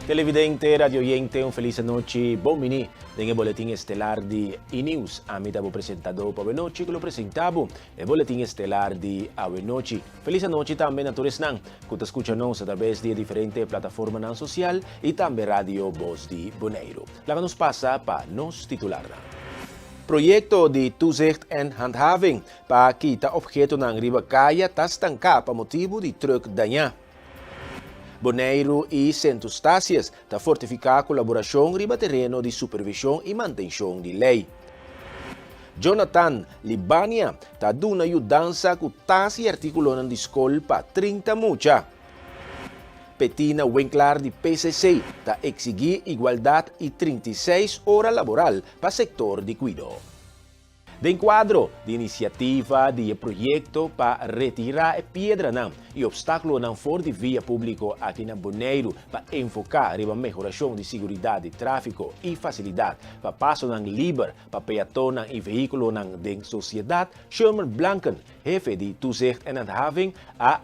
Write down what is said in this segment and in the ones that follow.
Televidente, radioyente, un feliz noche, bom mini, en el boletín estelar de E-News. A mí estaba presentado para noche que lo presentaba el boletín estelar de Noche. Feliz noche también a todos que te escuchan a través de diferentes plataformas sociales y también Radio Voz de Bonaire. La que nos pasa para nos titular. Proyecto de toezicht en handhaving para quitar objeto na riba kaya tas estancar para motivo de truck danha. Bonaire e Centro Estácias está fortificar a colaboração riba terreno de supervisão e manutenção de lei. Jonathan Libania está dando ajudança com tas e articulando de escola para 30 mucha. Petina Winkler de PCC está exigir igualdade e 36 horas laboral para o setor de cuidado. De enquadro de iniciativa de projeto para retirar pedra e obstáculo fora de via público aqui na Bonaire para enfocar na melhoração de segurança de tráfego e facilidade para passo livre para peatona e veículo na sociedade, Sherman Blanken, jefe de toezicht en handhaving,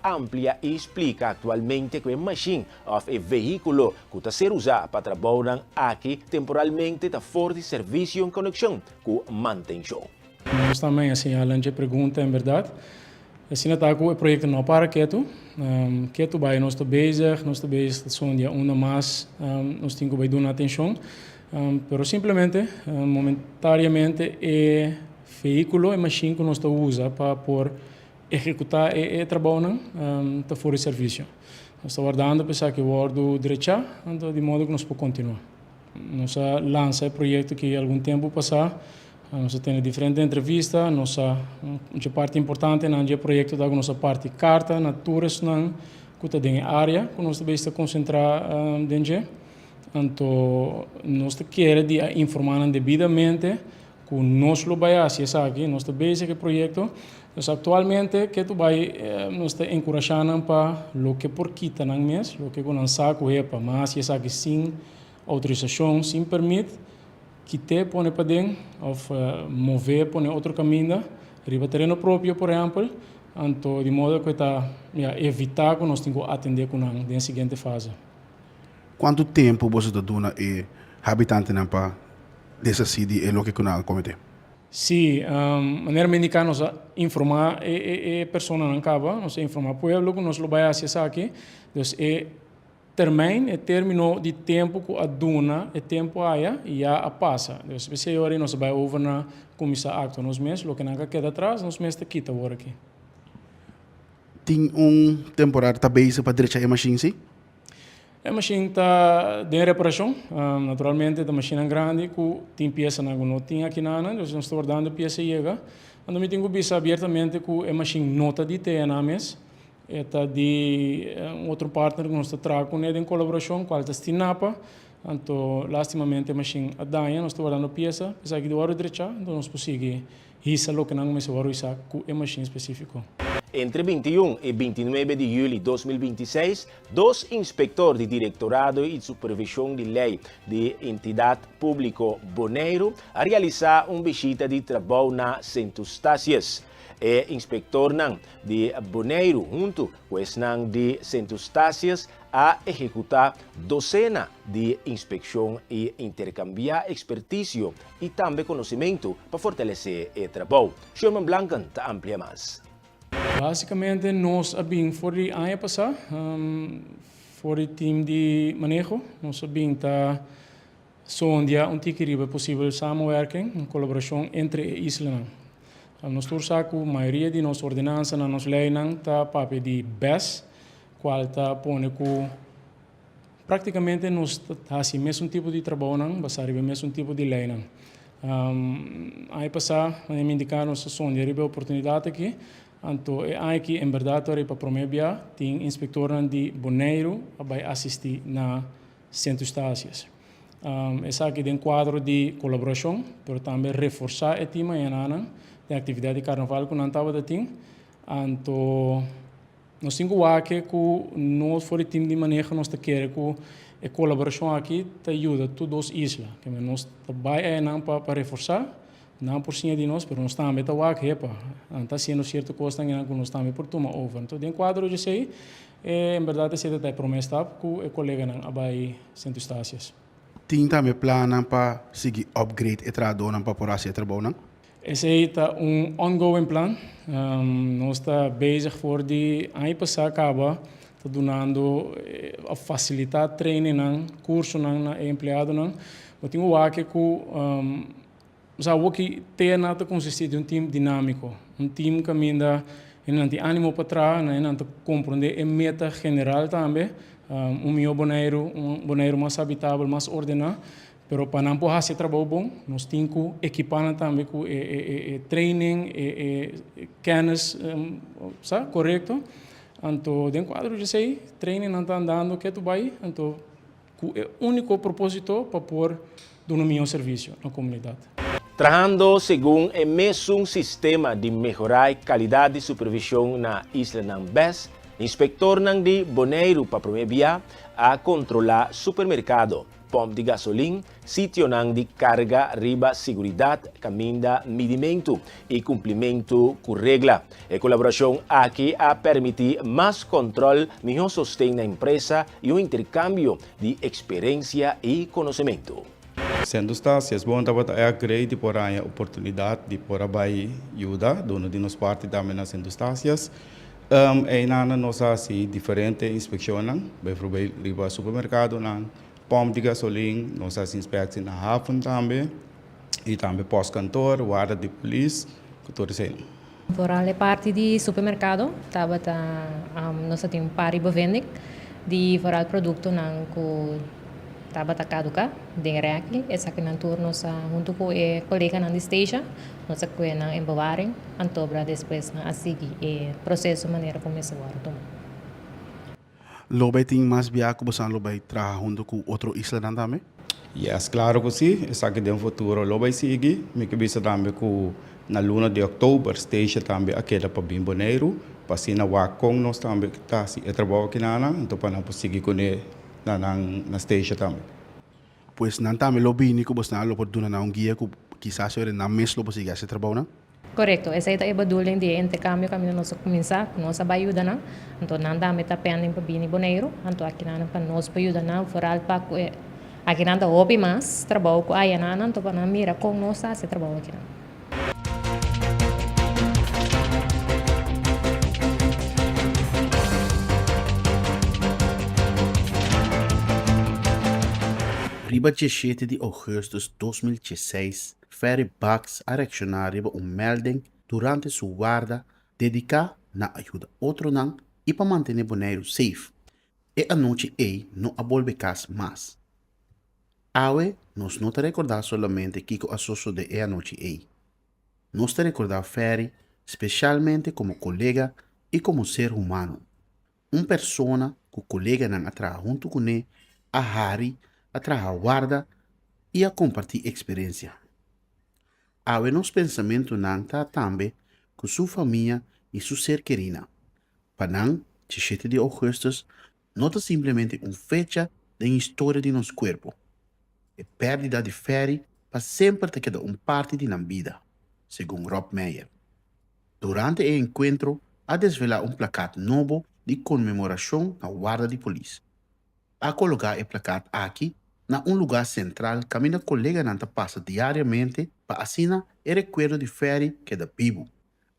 amplia e explica atualmente que a machine of a veículo que está ser usado para trabalhar aqui temporalmente está fora de serviço em conexão com manutenção. Nós também, assim, a gente pergunta, em verdade, assim, está com o projeto não para quieto, quieto vai, nós estamos bezig, só dia uma mais, nós temos que dar atenção, pero simplesmente, momentariamente, é veículo, é machine que nós estamos usando para por executar o trabalho, está fora de serviço. Nós estamos guardando para que o ordo direita, de modo que nós podemos continuar. Nós lançamos o projeto que algum tempo passado. Nós temos diferentes entrevistas, nossa parte importante no projeto da nossa parte carta, na tours que está na área, que nós estamos concentrar dentro. Então, nós queremos informar devidamente que nós lo vai fazer aqui, nós estamos esse projeto. Então, atualmente, que tu vai nós estamos encorajando para o que por quita não mês, o que não sabe é para mais, isso aqui sem autorização, sem permite. Quitar, pôr para dentro, ou mover, pôr outro caminho, riba terreno próprio, por exemplo, então, de modo que está evitar que nós tenhamos que atender com na seguinte fase. Quanto tempo você está dando a habitante para decidir o que nós cometer? Sim, maneira indicar nós informar a pessoa não acaba, nós informar o povo que nós lo vai fazer aqui, então termine, término de tempo que a duna, tempo aí já passa. Então, se agora nós vai over na comissão acto nos meses, o que não queda atrás, nos meses quita agora aqui. Tem temporada também para direita a machine, sim? A machine está em reparação, naturalmente a machine é grande, que tem peça não tem aqui nada, então nós estamos dando peça chega. Então, eu tenho que ver abertamente que a machine nota de ter na mesa. Eta de outro partner que nós trabalhamos com ele em colaboração, qual está Stinapa, então, lastimamente, a machine a danha, nós estamos dando peça, apesar que do lado direito, então nós conseguimos risar o que não começou a risar com a machine específico. Entre 21 e 29 de julho de 2026, dois inspectores de Directorado e Supervisão de Lei de Entidade Pública Bonaire realizaram uma visita de trabalho na Centro Estácias. O inspector de Bonaire, junto com o de Centro Estácias, a executar docenas de inspeção e intercambiar expertise e também conhecimento para fortalecer o trabalho. Sherman Blanken te amplia mais. Basicamente, nós abrimos for o ano passado, for o time de manejo, nós abrimos sondia que possível samenwerking, uma colaboração entre islas. Nós temos a maioria de nossas ordenanças na nossa lei está papel de BES, qual está põe que praticamente nós fazemos o mesmo tipo de trabalho, baseado no mesmo tipo de lei. Aí passar, me indicar nossa sonda de oportunidade aqui, então é aqui em verdade para promover tem inspector de Bonaire vai assistir na Centro Estácias. Essa aqui tem quadro de colaboração, mas também reforçar o time de atividade de carnaval que não estava de tim, então nós temos que nós for o time de manejo nós queremos que a colaboração aqui te ajuda todas as islas, que nós vai para reforçar, não por cima de nós, mas nós também está wak hepa. Está sendo certo costa que nós também por tomar over. Então, dentro quadro de sei, em verdade esse é promessa com o colega não abai Centro Estácias. Tem também plano para seguir upgrade e trabalhar para por assim trabalhar, não? Esse é ongoing plan. Nós está bezig voor die ano passado acaba tá donando a facilitar treino não, curso não na empregado não. Eu tenho o que o que tem nada consistir de time dinâmico, time que minda não tem ânimo para trás, não tem compreender a meta general também, meu boneiro mais habitável, mais ordenado. Pero para não poder fazer trabalho bom, nós temos que equipar também com training, kennis, sabe, correto? Então, dentro do quadro de sei, training não está andando, que tu vai, então, o único propósito para pôr do meu serviço na comunidade. Trabajando según el mesmo sistema de mejorar a qualidade de supervisão na isla ng BES, inspector ng di Bonaire para promover a controlar supermercado, pomp de gasolina, sítio ng di carga, riba, seguridad, caminda, medimento e cumprimento com regla. A colaboração aqui a permitir mais controle, melhor sustento na empresa e um intercâmbio de experiência e conhecimento. Sendo Estácias, bom dapat é grande por a oportunidade de por abai ajuda, dono de nos parte também na Sendo Estácias. É nana nossa assim diferente inspeção, por exemplo, riba supermercado não, pomp de gasolina, nossa inspeção na haven também, e também pós-cantor, guarda de polícia, que tudo isso. Por a parte de supermercado, nós temos pari bevending de foral produto não com estava caduca dengar aqui essa que não turno junto com o colega na station nós que na embalarem antobra depois na seguir o processo maneira como se vai tomar. Lobby tem mais biaco você lobby trabalhar junto com outro isla também? Yes, claro que sim. Essa que tem futuro lobby sigue, me que bisa também com na luna de outubro station também aquela para bem Bonaire, para se na wakong nós também tá se trabalho aqui na então para não seguir com na station também. Pois não também lobby nico você não lobby duna na guia que quizás eu na mês lobby siga esse trabalho não? Correto, essa é a bedoeling de intercâmbio que nós começar, nós vai ajudar não, então não dá meta pena para bem Bonaire, então aqui não para nós para ajudar não, foral para aqui não dá hobby mais trabalho com aí não, então para mira com nós esse trabalho aqui não. Riba 17 de agosto de 2016, Ferry Bucks a reaccionar riba melding durante sua guarda dedicada na ajuda outro não e para manter Bonaire safe. E a noite não abolve cas mais. Awe, nós não te recordar somente Kiko associo de a noite Nós te recordar Ferry, especialmente como colega e como ser humano. Persona que colega não atrás junto com ele, a Harry, a trabalhar guarda e a compartilhar experiência. Há nos pensamentos não tá também com sua família e seu ser querida. Para não, 17 de agosto, não é simplesmente fecha da história de nosso corpo. A perda de Ferry para sempre te queda parte de nossa vida, segundo Rob Meyer. Durante o encontro, a desvelar placar novo de comemoração na guarda de polícia. A colocar o placar aqui na lugar central que minha colega não passa diariamente para assinar o recuerdo de Ferry que é vivo.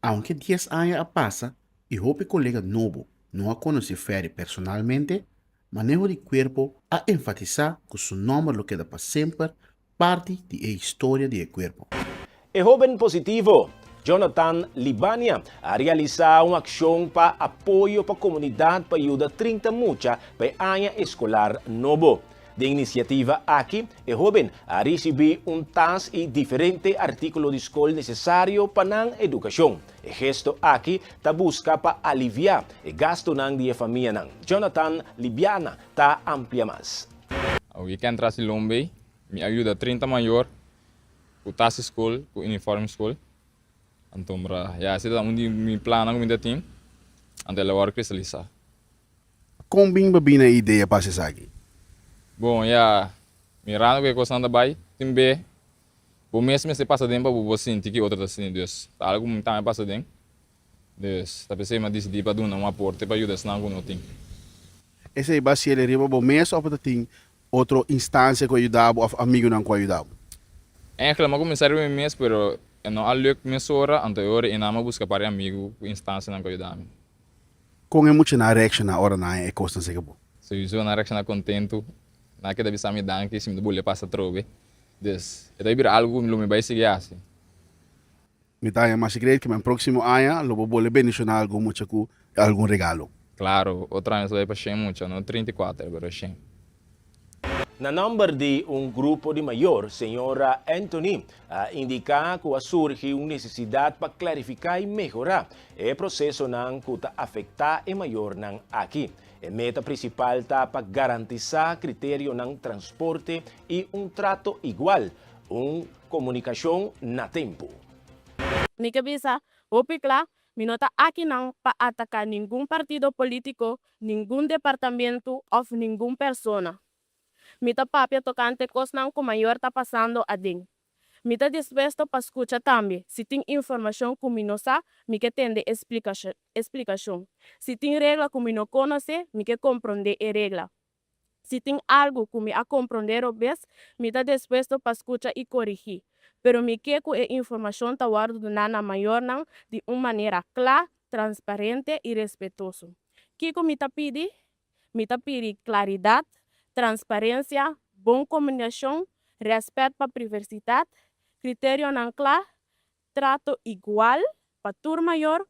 Aunque 10 anos passa e o colega novo não conhece Ferry personalmente, manejo de corpo a enfatizar que seu nome lo queda para sempre parte da história do corpo. O jovem positivo Jonathan Libania a realizar uma ação para apoio para a comunidade para ajudar 30 mucha para ano escolar novo. De iniciativa aqui, o jovem a receber tas e diferente artículo de escola necessário para a educação. O gesto aqui ta busca para aliviar o gasto ng dia família ng Jonathan Libiana ta amplia mais. O weekend tras Lombe, me ajuda 30 maior, com taça escola, com uniforme escola. Então, já se dá mi plano com minha team, ante la work cristaliza. Como bem babina ideia para se aqui? Bom, já mirando que coisa anda bem, timbe, O mesmo se passa dentro para você sentir que outra está sentindo. Algo que também passa dentro. Tá pensando mas decidir para dar um aporte para ajudar senão não tem. Esse aí base ele riba bom mês ou para tem outra instância que ajudava ou amigo não que ajudava. É claro, começar o mês, pero não há lugar mês hora anterior e não busca para amigo instância não ajudar. Com é muito na reaction na hora na é costa se acabou. Se eu na reação contento, na que deve ser me dar que se me bolha passa trobe. Des, é daí algo me vai seguir assim. Me dá mais segredo que no próximo ano logo vou bendicionar algo muito com algum regalo. Claro, outra vez vai para Shem muito, no 34, pero Shem. Na number de grupo de maior, senhora Anthony, indica que surge uma necessidade para clarificar e melhorar o processo que está afetar o maior aqui. A meta principal está para garantizar critério de transporte e trato igual, comunicação na tempo. Mi cabeça, opicla, mi nota aqui não para atacar nenhum partido político, nenhum departamento ou nenhuma pessoa. Mi ta papia tocante cosnan com maior tá passando a ding. Mi ta disposto para escutar também. Se tem informação que mi não sabe, mi que tende explicação. Se tem regra que mi não conhece, mi que compreender a regra. Se tem algo que mi a compreender o bes, mi ta disposto para escutar e corrigir. Pero mi que com a informação ta guardo na maior não de uma maneira clara, transparente e respeitosa. Kiko mi ta pedi claridade, transparência, boa comunicação, respeito para a privacidade, critério não claro, trato igual para turma maior,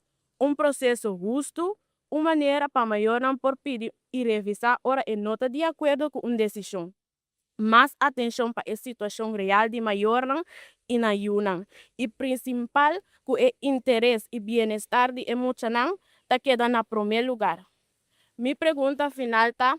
processo justo, uma maneira para maior não por pedir e revisar ora e nota de acordo com uma decisão. Mais atenção para a situação real de maior não e na yunang. E principal que o interesse e bem-estar de emocional tá queda na primeiro lugar. Minha pergunta final tá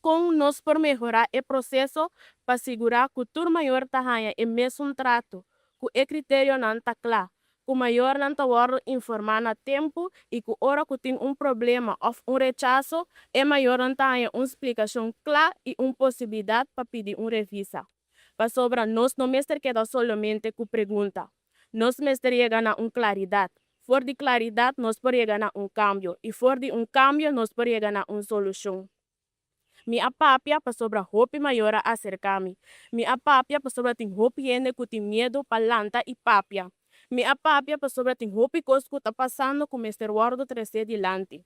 como nós por melhorar o processo para assegurar que o turno maior está ganhando o mesmo trato, que o critério não está claro, que o maior não está informar a tempo e que hora que tem problema ou rechaço, o maior não está ganhando uma explicação clara e uma possibilidade para pedir revisa. Para sobra, nós não mestre queda somente com pergunta, nós mestre chega na claridade. For de claridade, nós podemos chegar na cambio, e for de cambio, nós podemos chegar na solução. Mi apapia para sobra hope maior a acercar-me. Mi apapia para sobra tem hope gente que tem medo para lanta e papia. Mi apapia para sobra tem hope coisa que está passando com Mr. Wardo 13 dilante.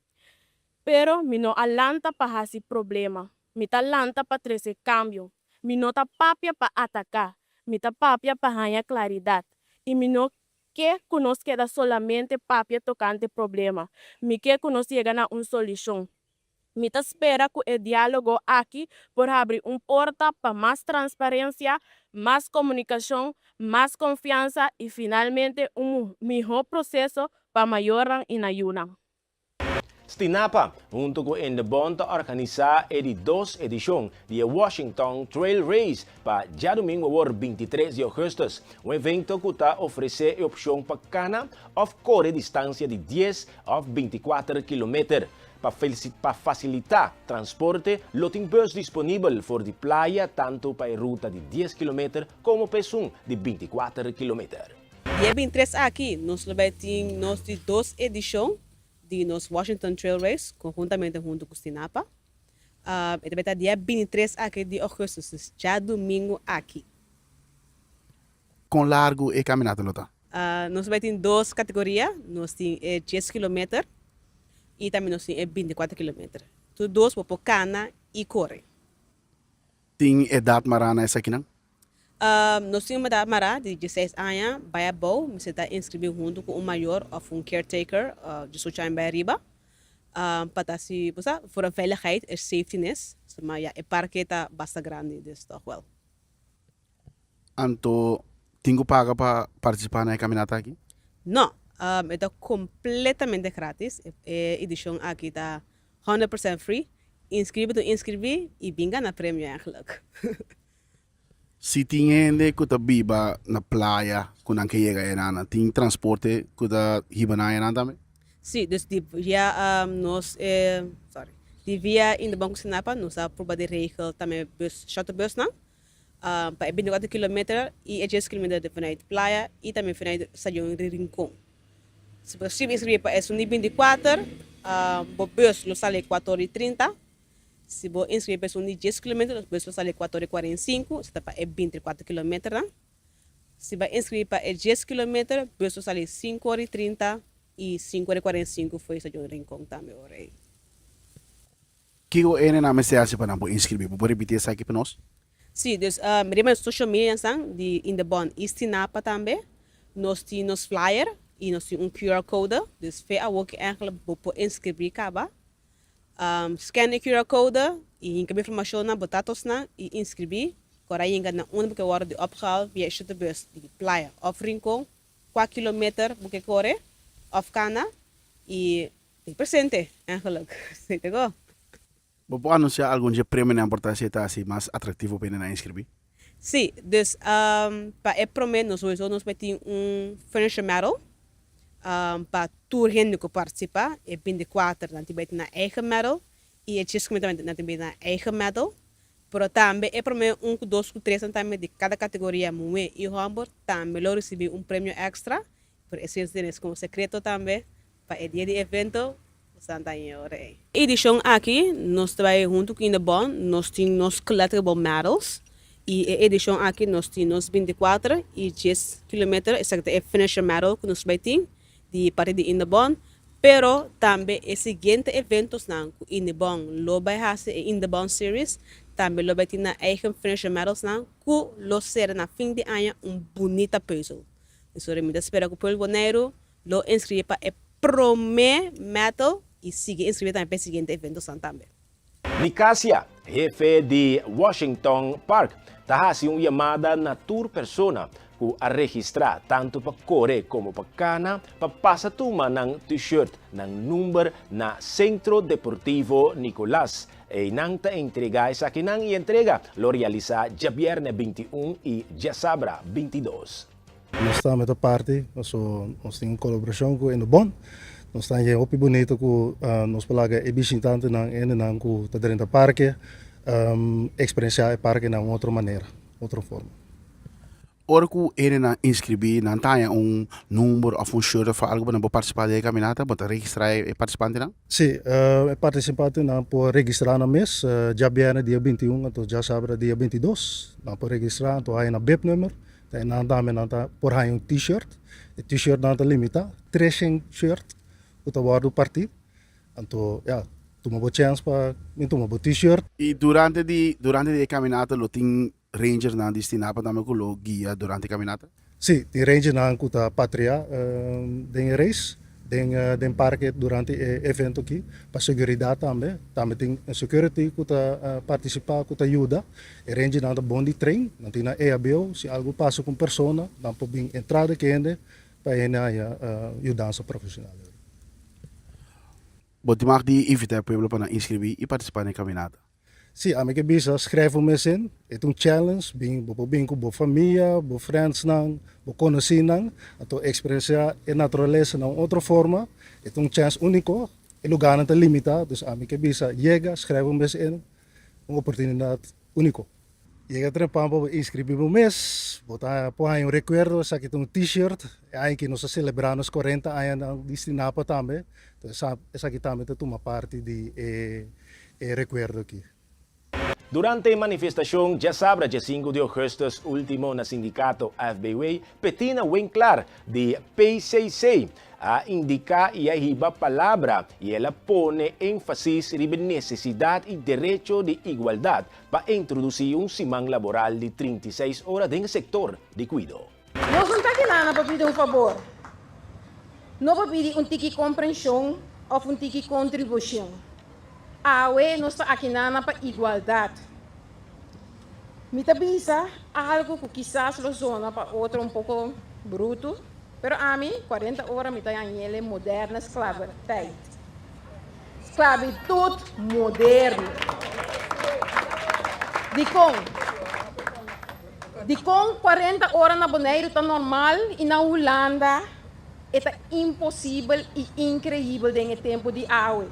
Pero mi no alanta para esse problema. Mi ta lanta para trazer cambio. Mi no ta papia para atacar. Mi ta papia para ganhar claridade. E mi no que nos queda solamente papia tocante problema. Mi que nos chega na solução. Me espera que o diálogo aqui por abrir porta para mais transparência, mais comunicação, mais confiança e finalmente melhor processo para melhorar e ajuda. Stinapa, junto com o Bond, organiza a 2 edição de Washington Trail Race para dia domingo, 23 de agosto. Um evento que está oferecendo a opção para cana ou correr distância de 10 ou 24 km. Para facilitar transporte, tem bus disponível for de praia tanto para a ruta de 10 km como para de 24 km. Dia 23 aqui, nós temos 2 edições de nos Washington Trail Race, conjuntamente junto com o Stinapa. E também está dia 23 aqui de agosto, já domingo aqui. Com largo e caminhada, Lota? Nós temos 2 categorias, nós temos 10 km e também nós temos 24 km. Tudo 2 para cana e correr. Tem idade marana essa aqui, não? Nós temos uma idade marana de 16 anos, vai bom, você está inscrito junto com um maior ou caretaker de Socha em Bairiba. Para se você for a veiligheid, safetyness, mas a parque está bastante grande, dus toch wel. Anto, tenho paga para participar na caminhada aqui? Não, está completamente grátis. A edição aqui está 100% free. Inscreve e binga na prêmio eigenlijk. Se tem gente que está viva na praia, que não quer chegar, tem transporte que está viva na também? Sim, dus via via in de Banco Sinapa, nós a proba de regel também bus, shuttlebus não. para 24 km e 10 km vanuit Playa e também vanuit Stadion Rincon. Se você inscrever para esse 24, o bus lo sale 4:30. Se você inscrever para esse 10 km, o bus lo sale 4:45, se está para 24 km. Se vai inscrever para 10 km, o bus lo sale 5:30 e 5:45 foi o Stadion Rincon também. Que o ene na mensagem para não inscrever, vou repetir essa aqui para nós. Sim, dus mereka social media sang di in the bond istinapa também. Nós temos flyer e nós temos QR code. Dus via ook eigenlijk bopo inscrever kaba. Scan o QR code e incabe informação na botatos na e inscrever. Agora ainda na porque hora de opgehaald via de bus di playa of Rincon 4 kilometer porque corre of Cana e presente eigenlijk. Sei te go. Vou anunciar algum dia prêmio na importância está assim mais atrativo para na inscrever. Sim, dus para prometo nós hoje nós metimos furniture medal para tour gente que participa e 24 nanti bet na eigen medal e é 10 também nanti bet na eigen medal. Pero também prometo 1, 2, 3 também de cada categoria moe e Hamburg também lo recebi prêmio extra por esse tienes como secreto também para o dia de evento. Santa Nhore. Edição aqui, nós trabalhamos junto com a Bond, nós temos collectible medals. E a edição aqui, nós temos 24 e 10 km, exacto, é finisher medal que nós temos de parte de Indabon. Pero também o seguinte eventos não, com Indabon, lo vai fazer Indabon Series, também lo vai ter na eigen finisher medals não, que lo será na fim de ano bonita puzzle. Então, eu me espero que por janeiro, lo inscreve para o primeiro medal e siga inscrever também para o seguinte evento também. Nicasia, jefe de Washington Park, está haciendo una llamada na tour persona que a registrar tanto para correr como para cana para pasar tuma ng t-shirt ng number na Centro Deportivo Nicolás. E nang ta entrega sa kinang i-entrega lo realiza ya viernes 21 y ya sabra 22. Nós estamos a parte, nós temos colaboração com o Indabon. Nós estamos aqui muito bonito com nós palaga e visitante na com o dentro do parque, experienciar o parque de outra maneira, outra forma. Ora que ele na inscrever, não tem número ou shirt para algo para participar da caminhada, para registrar o participante não? Sim, o participante não pode registrar no mês, já viernes dia 21, então já sábado dia 22, não pode registrar, então aí na BEP número. Tem nada por aí t-shirt. O t-shirt não está limitado. 300 shirt. O trabalho do partido. Então, toma uma chance para tomar um t-shirt. E durante a caminhada, lo tem ranger na destinada também com o guia durante a caminhada? Sim, tem ranger na a pátria tem race, tem parque durante o evento aqui, para segurança também. Também tem security que participar, que ajuda. E ranger na bom de trem, não tem na EABO, se algo passa com pessoa, não pode entrar aqui para ajudar a profissional. Você mag die invitar o povo para inscrever e participar na caminhada? Sim, a minha bisa escreve um mês é challenge, bem com boa família, boa friends não, boa conhecer não, então experienciar a natureza de outra forma, é chance único, o lugar não está limitado, então a minha bisa chega, escreve um mês uma oportunidade única. Chega trepar para inscrever um mês, botar põe recuerdo, saque t-shirt, aí que nós celebramos 40 anos destinado também, então essa aqui também é uma parte de recuerdo aqui. Durante a manifestação, já sabra, dia 5 de agosto, último na sindicato FBW, Petina Winkler, de PCC, a indicar e a riba palavra e ela põe ênfase na necessidade e direito de igualdade para introduzir semana laboral de 36 horas no setor de cuidado. Nós não estamos aqui para pedir favor. Não para pedir tique compreensão ou tique contribuição. Nós estamos aqui para igualdade. Me avisa algo que quizás lo zona para outro pouco bruto, pero a mim 40 horas me está em moderna esclavitud. Esclavitud moderna. De com 40 horas na Bonaire está normal e na Holanda é impossível e incrível em tempo de água.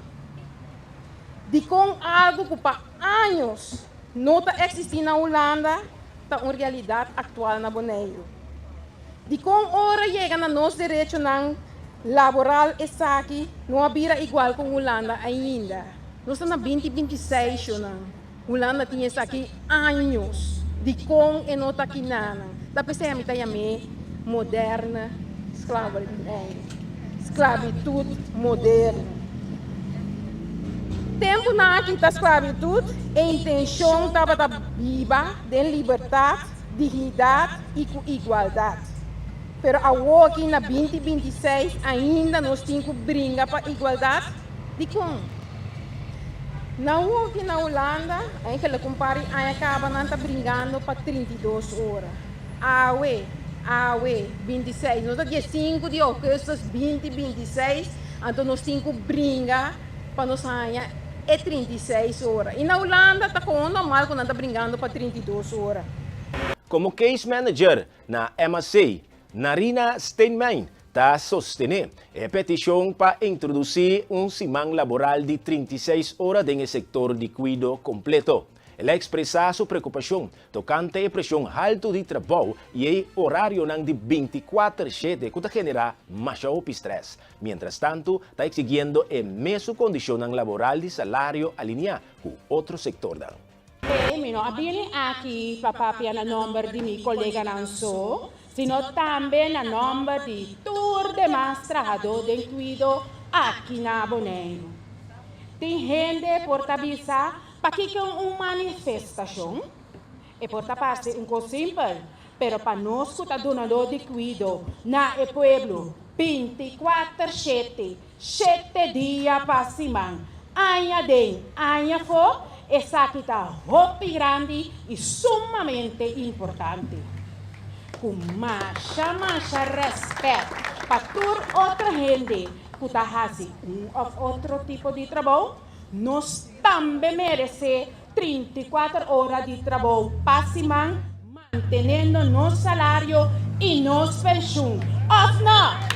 De com algo que para anos não está existindo na Holanda está uma realidade atual na Bonaire. De com hora chega na nosso direito laboral essa aqui não habira igual com Holanda ainda. Nós estamos na 2026, Holanda tinha isso aqui anos de com e não está aqui nada. Da pessoa me está moderna, esclavitude moderna. Tempo na que está esclavitude, a intenção estava da viva de liberdade, dignidade e igualdade. Pero aqui na 2026 ainda nós temos que brigar para igualdade de como? Não aqui na Holanda, que ela compare, acaba não está brigando para 32 horas. Aue, 26, nós dia 5 de agosto 2026, então nós temos que brigar para nós ganhar 36 horas. E na Holanda está com normal quando está brigando para 32 horas. Como case manager na MSA, Narina Steinman está sostenindo a petição para introduzir semana laboral de 36 horas no setor de cuidado completo. Ela expressa sua preocupação tocante a pressão alta de trabalho e o horário de 24/7 que genera mais estresse. Mientras tanto, está exigindo a mesma condição laboral de salário alinhada com outro setor. Abili aqui papapia na número de meu colega Nanso, sino também na número de tour de mais trabalhador de cuidado aqui na Bonaire. Tem gente por tabisa para que uma manifestação e por parte coisa simples, pero para nós que está donador de cuidado na pueblo 24/7, 7 dias para semana, anha de, anha for, essa aqui está muito grande e sumamente importante. Com mais respeito para toda outra gente que está fazendo outro tipo de trabalho, nós também merecemos 34 horas de trabalho para semana, mantendo nosso salário e nossa pensão. Of not!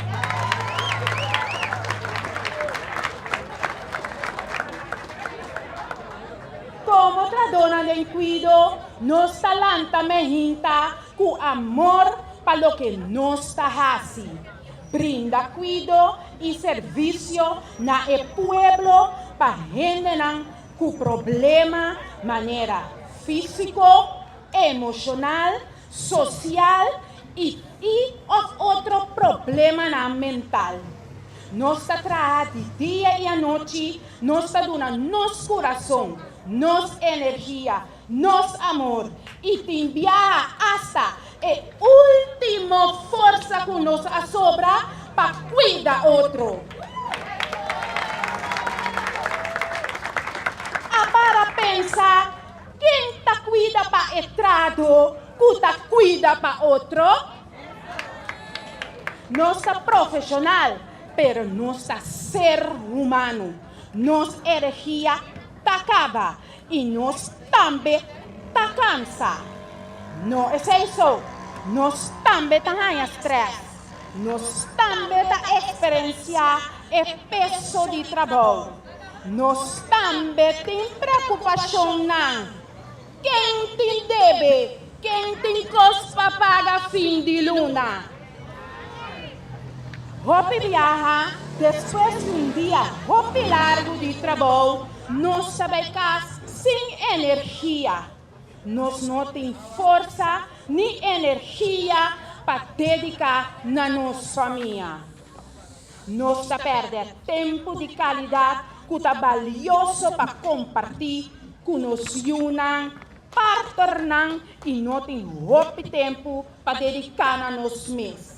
Como tradona de cuido, nos talanta mejinta com amor para lo que nos está haciendo. Brinda cuido y servicio na el pueblo para gente con problema manera físico, emocional, social y otro problema mental. Nos trae de día y a noche, nos da nos corazón, nos energía, nos amor y te envía hasta el último fuerza que nos sobra para cuidar otro. Para pensar, ¿quién te cuida para el trato, que te cuida para otro? No está profesional, pero no está ser humano. Nos energía te acaba y nos también te cansa. No es eso. Nos también te hay estrés. Nos también te experiencia el peso de trabajo. Nos también te preocupación. ¿Quién te debe? ¿Quién te costa paga fin de luna? Hopi viaja después de un día hopi largo de trabajo, nos sabemos sin energía. Nos no tenemos fuerza ni energía para dedicar a nuestra familia. Nos perder tiempo de calidad que es valioso para compartir con nos unan, partirnos y no tenemos tiempo para dedicar a nosotros mismos.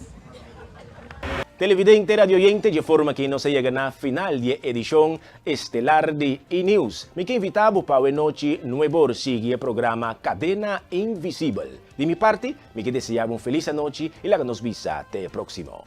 Televidente radio oyente, de forma que nos llega na final de edición estelar de E-News. Me que invitamos para hoy noche nuevo sigue el programa Cadena Invisible. De mi parte, me que deseamos feliz noche y la nos visa hasta el próximo.